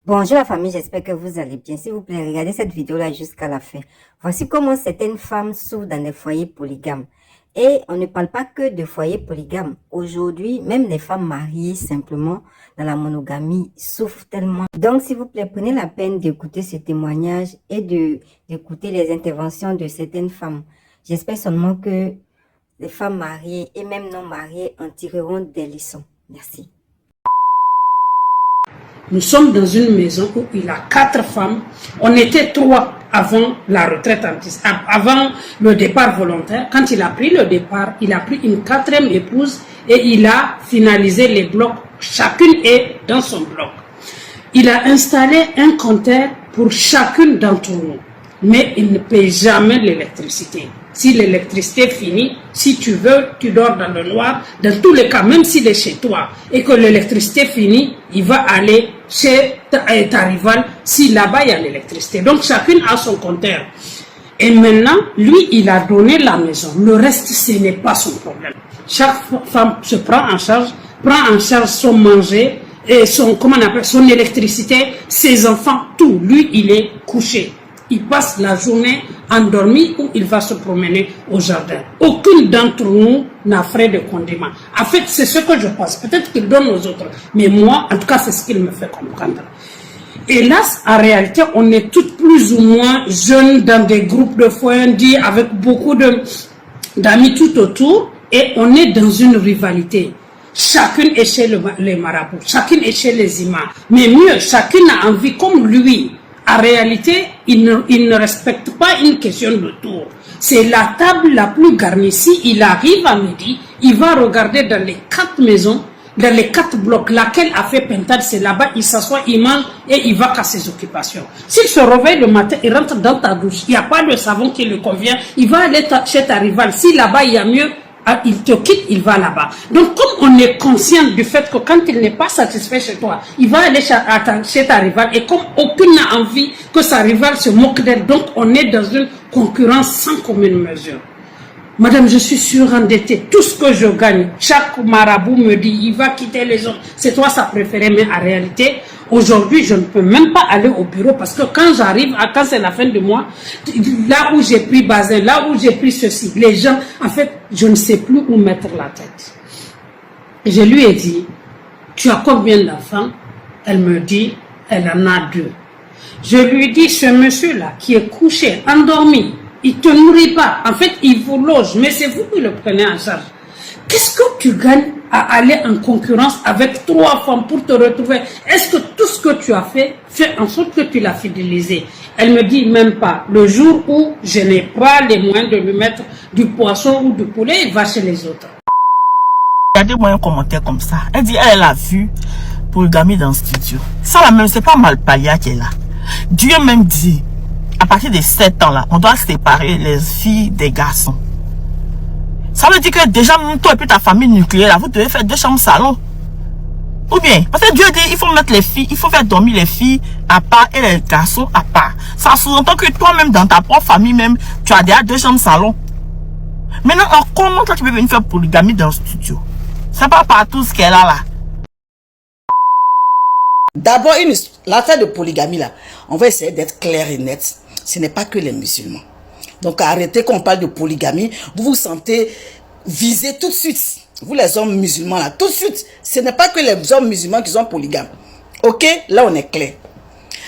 Bonjour la famille, j'espère que vous allez bien. S'il vous plaît, regardez cette vidéo-là jusqu'à la fin. Voici comment certaines femmes souffrent dans des foyers polygames. Et on ne parle pas que de foyers polygames. Aujourd'hui, même les femmes mariées simplement dans la monogamie souffrent tellement. Donc, s'il vous plaît, prenez la peine d'écouter ce témoignage et d'écouter les interventions de certaines femmes. J'espère seulement que les femmes mariées et même non mariées en tireront des leçons. Merci. Nous sommes dans une maison où il a 4 femmes. On était 3 avant la retraite, avant le départ volontaire. Quand il a pris le départ, il a pris une 4e épouse et il a finalisé les blocs. Chacune est dans son bloc. Il a installé un compteur pour chacune d'entre nous. Mais il ne paye jamais l'électricité. Si l'électricité finit, si tu veux, tu dors dans le noir. Dans tous les cas, même s'il est chez toi et que l'électricité finit, il va aller chez ta rivale si là-bas il y a l'électricité. Donc chacune a son compteur. Et maintenant, lui, il a donné la maison. Le reste, ce n'est pas son problème. Chaque femme se prend en charge son manger, et son électricité, ses enfants, tout. Lui, il est couché. Il passe la journée endormi ou il va se promener au jardin. Aucune d'entre nous n'a frais de condiment. En fait, c'est ce que je pense. Peut-être qu'il donne aux autres. Mais moi, en tout cas, c'est ce qu'il me fait comprendre. Hélas, en réalité, on est toutes plus ou moins jeunes dans des groupes de foyers avec beaucoup d'amis tout autour. Et on est dans une rivalité. Chacune est chez les marabouts. Chacune est chez les imams. Mais mieux, chacune a envie comme lui. En réalité, il ne respecte pas une question de tour. C'est la table la plus garnie. Si il arrive à midi, il va regarder dans les 4 maisons, dans les 4 blocs, laquelle a fait pintade, c'est là-bas, il s'assoit, il mange et il va à ses occupations. S'il se réveille le matin, il rentre dans ta douche, il n'y a pas de savon qui le convient, il va aller chez ta rivale. Si là-bas, il y a mieux, il te quitte, il va là-bas. Donc, comme on est conscient du fait que quand il n'est pas satisfait chez toi, il va aller chez ta rivale, et comme aucune n'a envie que sa rivale se moque d'elle, donc on est dans une concurrence sans commune mesure. Madame, je suis surendettée. Tout ce que je gagne, chaque marabout me dit, il va quitter les autres. C'est toi sa préférée, mais en réalité, aujourd'hui, je ne peux même pas aller au bureau parce que quand j'arrive, quand c'est la fin du mois, là où j'ai pris Bazin, là où j'ai pris ceci, les gens, en fait, je ne sais plus où mettre la tête. Et je lui ai dit, tu as combien d'enfants? Elle me dit, elle en a 2. Je lui dis, ce monsieur-là qui est couché, endormi, il ne te nourrit pas. En fait, il vous loge, mais c'est vous qui le prenez en charge. Qu'est-ce que tu gagnes à aller en concurrence avec 3 femmes pour te retrouver? Est-ce que tout ce que tu as fait en sorte que tu l'as fidélisé? Elle me dit même pas. Le jour où je n'ai pas les moyens de lui mettre du poisson ou du poulet, il va chez les autres. Regardez-moi un commentaire comme ça. Elle dit, elle a vu polygamie dans le studio. Ça là même, c'est pas Malpalia qui est là. Dieu même dit, à partir de 7 ans là, on doit séparer les filles des garçons. Ça veut dire que déjà, toi et puis ta famille nucléaire, là, vous devez faire 2 chambres salon. Ou bien, parce que Dieu dit, il faut mettre les filles, il faut faire dormir les filles à part et les garçons à part. Ça sous-entend que toi-même, dans ta propre famille même, tu as déjà 2 chambres salon. Maintenant, comment toi tu peux venir faire polygamie dans le studio? C'est pas partout ce qu'elle a là. D'abord, l'affaire de polygamie là, on va essayer d'être clair et net. Ce n'est pas que les musulmans. Donc arrêtez quand on parle de polygamie, vous vous sentez visé tout de suite. Vous les hommes musulmans là, tout de suite. Ce n'est pas que les hommes musulmans qui sont polygames. Ok, là on est clair.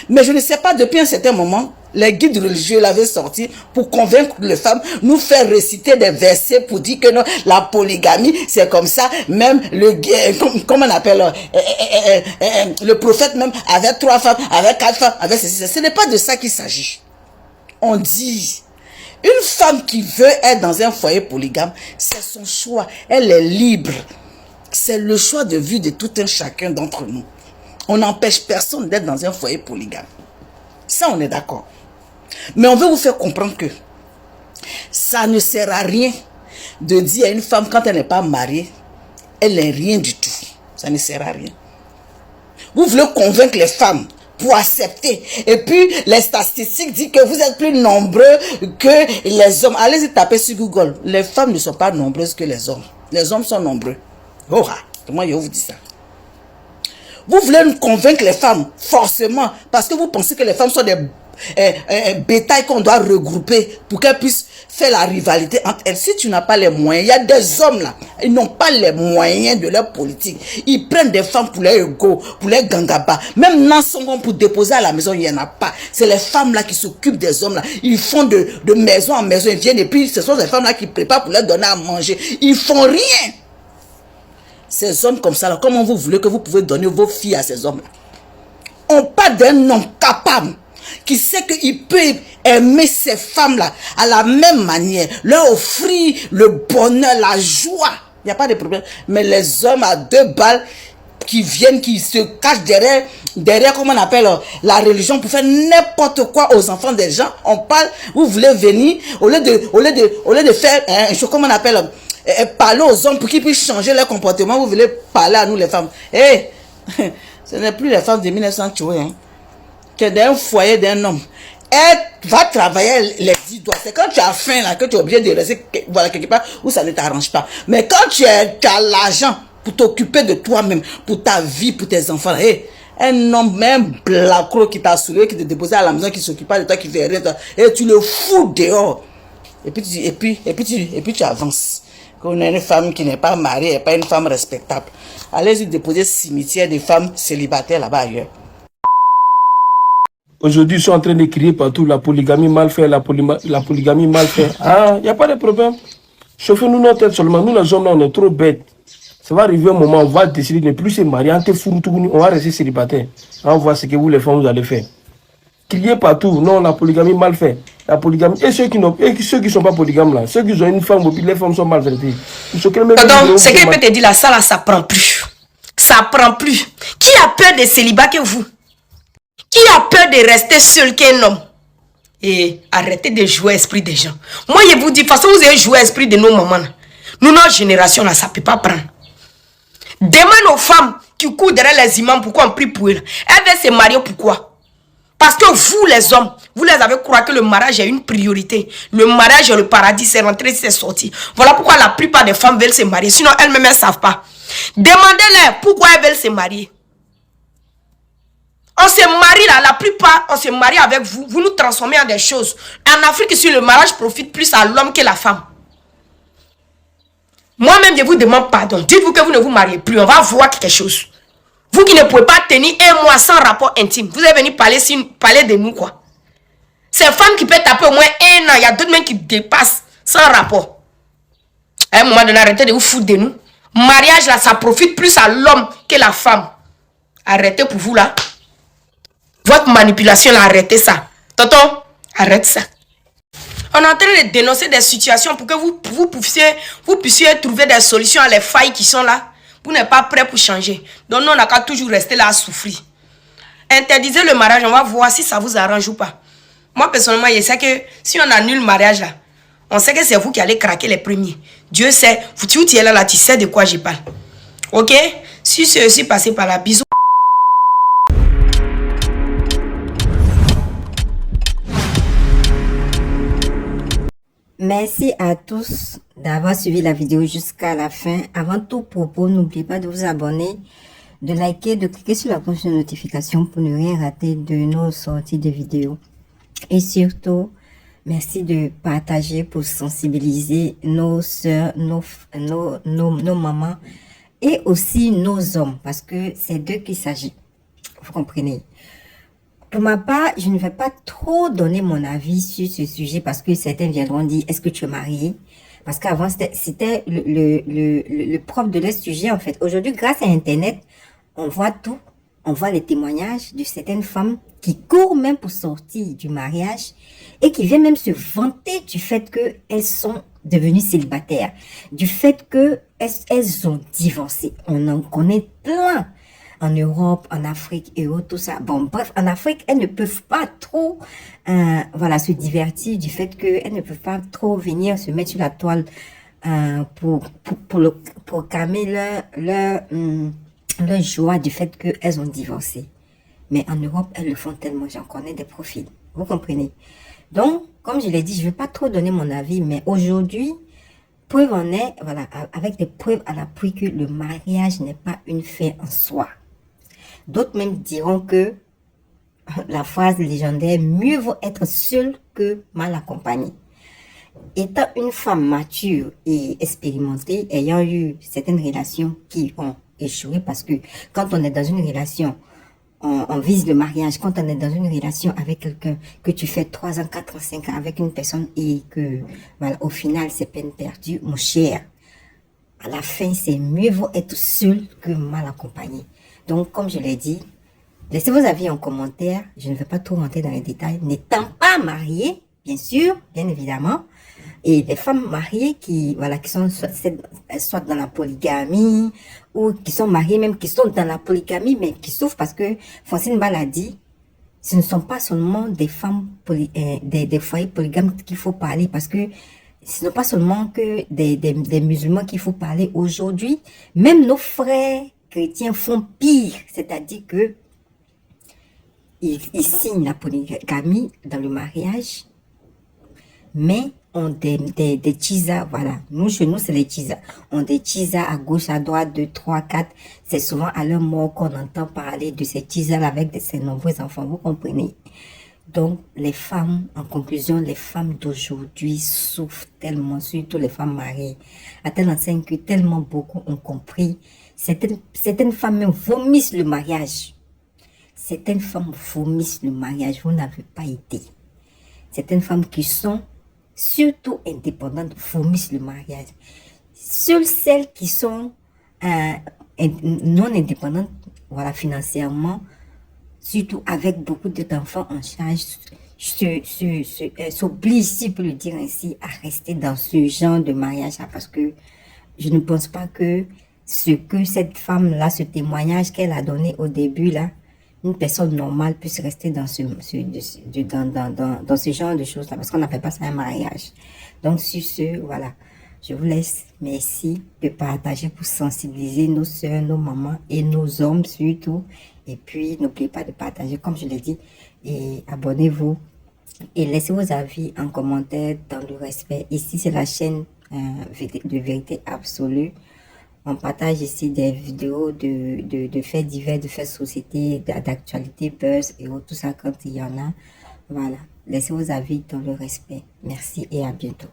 Mais je ne sais pas, depuis un certain moment, les guides religieux l'avaient sorti pour convaincre les femmes, nous faire réciter des versets pour dire que non, la polygamie, c'est comme ça. Même comment on appelle, le prophète même avait 3 femmes, avait 4 femmes, avait ceci. Ce n'est pas de ça qu'il s'agit. On dit, une femme qui veut être dans un foyer polygame, c'est son choix. Elle est libre. C'est le choix de vue de tout un chacun d'entre nous. On n'empêche personne d'être dans un foyer polygame. Ça, on est d'accord. Mais on veut vous faire comprendre que ça ne sert à rien de dire à une femme, quand elle n'est pas mariée, elle n'est rien du tout. Ça ne sert à rien. Vous voulez convaincre les femmes pour accepter. Et puis, les statistiques disent que vous êtes plus nombreux que les hommes. Allez-y taper sur Google. Les femmes ne sont pas nombreuses que les hommes. Les hommes sont nombreux. Oh, moi, je vous dis ça. Vous voulez nous convaincre les femmes, forcément, parce que vous pensez que les femmes sont des bétail qu'on doit regrouper pour qu'elles puissent faire la rivalité entre elles. Si tu n'as pas les moyens, il y a des hommes là, ils n'ont pas les moyens de leur politique. Ils prennent des femmes pour les ego, pour les gangaba. Même Nansongon pour déposer à la maison, il n'y en a pas. C'est les femmes là qui s'occupent des hommes là. Ils font de maison en maison, ils viennent et puis ce sont ces femmes là qui préparent pour leur donner à manger. Ils font rien. Ces hommes comme ça là, comment vous voulez que vous pouvez donner vos filles à ces hommes là? On parle d'un homme capable qui sait qu'il peut aimer ces femmes-là à la même manière, leur offrir le bonheur, la joie. Il n'y a pas de problème. Mais les hommes à 2 balles qui viennent, qui se cachent derrière, comment on appelle, la religion pour faire n'importe quoi aux enfants des gens. On parle, vous voulez venir, au lieu de faire, comment on appelle, parler aux hommes pour qu'ils puissent changer leur comportement, vous voulez parler à nous les femmes. Ce n'est plus les femmes de 1900, hein. D'un foyer d'un homme, elle va travailler les 10 doigts. C'est quand tu as faim là que tu es obligé de rester voilà, quelque part où ça ne t'arrange pas. Mais quand tu as l'argent pour t'occuper de toi-même, pour ta vie, pour tes enfants, un homme, même blacro qui t'a saoulé, qui te déposait à la maison, qui s'occupe pas de toi, qui fait rien, et tu le fous dehors. Et puis tu avances. Quand on a une femme qui n'est pas mariée, pas une femme respectable, allez-y déposer cimetière des femmes célibataires là-bas ailleurs. Aujourd'hui, ils sont en train de crier partout la polygamie mal faite, la polygamie mal faite. Ah, il n'y a pas de problème. Chauffez-nous notre tête seulement. Nous, les hommes, là, on est trop bêtes. Ça va arriver un moment, on va décider de ne plus se marier. On va rester célibataire. On va voir ce que vous, les femmes, vous allez faire. Crier partout. Non, la polygamie mal faite. La polygamie. Et ceux qui ne sont pas polygames, là, ceux qui ont une femme, les femmes sont mal traitées. Pardon, ce que je peux te dire là, ça prend plus. Ça prend plus. Qui a peur des célibats que vous? Qui a peur de rester seul qu'un homme? Et arrêtez de jouer l'esprit des gens. Moi, je vous dis, de toute façon, vous avez joué l'esprit de nos mamans. Nous, notre génération, là, ça ne peut pas prendre. Demande aux femmes qui courent derrière les imams pourquoi on prie pour elles. Elles veulent se marier pourquoi? Parce que vous, les hommes, vous les avez cru que le mariage est une priorité. Le mariage est le paradis, c'est rentré, c'est sorti. Voilà pourquoi la plupart des femmes veulent se marier. Sinon, elles-mêmes, elles ne savent pas. Demandez-leur pourquoi elles veulent se marier. On se marie là, la plupart, on se marie avec vous. Vous nous transformez en des choses. En Afrique, ici, le mariage profite plus à l'homme que la femme. Moi-même, je vous demande pardon. Dites-vous que vous ne vous mariez plus. On va voir quelque chose. Vous qui ne pouvez pas tenir un mois sans rapport intime. Vous êtes venu parler de nous, quoi. C'est une femme qui peut taper au moins 1 an. Il y a d'autres mecs qui dépassent sans rapport. À un moment donné, arrêtez de vous foutre de nous. Mariage là, ça profite plus à l'homme que la femme. Arrêtez pour vous là. Votre manipulation, là, arrêtez ça. Tonton, arrête ça. On est en train de dénoncer des situations pour que vous puissiez trouver des solutions à les failles qui sont là. Vous n'êtes pas prêts pour changer. Donc, nous, on n'a qu'à toujours rester là à souffrir. Interdisez le mariage, on va voir si ça vous arrange ou pas. Moi, personnellement, je sais que si on annule le mariage, là, on sait que c'est vous qui allez craquer les premiers. Dieu sait, tu es là, tu sais de quoi je parle. Ok? Si c'est aussi passé par la bisou. Merci à tous d'avoir suivi la vidéo jusqu'à la fin. Avant tout propos, n'oubliez pas de vous abonner, de liker, de cliquer sur la cloche de notification pour ne rien rater de nos sorties de vidéos. Et surtout, merci de partager pour sensibiliser nos soeurs, nos mamans et aussi nos hommes, parce que c'est d'eux qu'il s'agit. Vous comprenez? Pour ma part, je ne vais pas trop donner mon avis sur ce sujet parce que certains viendront dire, est-ce que tu es marié? Parce qu'avant, c'était le propre de leur sujet, en fait. Aujourd'hui, grâce à Internet, on voit tout. On voit les témoignages de certaines femmes qui courent même pour sortir du mariage et qui viennent même se vanter du fait qu'elles sont devenues célibataires, du fait qu'elles ont divorcé. On en connaît plein. En Europe, en Afrique et autres, tout ça. Bon, bref, en Afrique, elles ne peuvent pas trop, voilà, se divertir du fait qu'elles ne peuvent pas trop venir se mettre sur la toile pour calmer leur joie du fait qu'elles ont divorcé. Mais en Europe, elles le font tellement. J'en connais des profils. Vous comprenez? Donc, comme je l'ai dit, je ne vais pas trop donner mon avis, mais aujourd'hui, preuve en est, voilà, avec des preuves à l'appui que le mariage n'est pas une fin en soi. D'autres même diront que la phrase légendaire, mieux vaut être seul que mal accompagné. Étant une femme mature et expérimentée, ayant eu certaines relations qui ont échoué, parce que quand on est dans une relation, on vise le mariage. Quand on est dans une relation avec quelqu'un, que tu fais 3 ans, 4 ans, 5 ans avec une personne et que, voilà, au final, c'est peine perdue, mon cher. À la fin, c'est mieux vaut être seul que mal accompagné. Donc, comme je l'ai dit, laissez vos avis en commentaire. Je ne vais pas trop rentrer dans les détails. N'étant pas mariée, bien sûr, bien évidemment, et les femmes mariées qui, voilà, qui sont soit dans la polygamie, ou qui sont mariées même, qui sont dans la polygamie, mais qui souffrent parce que Francine Bal a dit, ce ne sont pas seulement des femmes, des foyers polygames qu'il faut parler, parce que ce n'est pas seulement que des musulmans qu'il faut parler. Aujourd'hui, même nos frères chrétiens font pire, c'est-à-dire que ils signent la polygamie dans le mariage, mais ont des tchisa, voilà. Nous, chez nous, c'est les tchisa. On des tchisa à gauche, à droite, 2, 3, 4. C'est souvent à leur mort qu'on entend parler de ces tchisa avec ces nombreux enfants. Vous comprenez? Donc, les femmes, en conclusion, les femmes d'aujourd'hui souffrent tellement, surtout les femmes mariées, à telle enseigne que tellement beaucoup ont compris. Certaines femmes même vomissent le mariage. Certaines femmes vomissent le mariage. Vous n'avez pas été. Certaines femmes qui sont surtout indépendantes vomissent le mariage. Seules celles qui sont non indépendantes, voilà, financièrement, surtout avec beaucoup d'enfants en charge, s'obligent, si je peux le dire ainsi, à rester dans ce genre de mariage, parce que je ne pense pas que ce que cette femme-là, ce témoignage qu'elle a donné au début, là, une personne normale puisse rester dans ce genre de choses-là, parce qu'on n'appelle pas ça un mariage. Donc, sur ce, voilà, je vous laisse. Merci de partager pour sensibiliser nos soeurs, nos mamans et nos hommes surtout. Et puis, n'oubliez pas de partager, comme je l'ai dit, et abonnez-vous. Et laissez vos avis en commentaire dans le respect. Ici, c'est la chaîne de vérité absolue. On partage ici des vidéos de faits divers, de faits de société, d'actualité, buzz et tout ça quand il y en a. Voilà. Laissez vos avis dans le respect. Merci et à bientôt.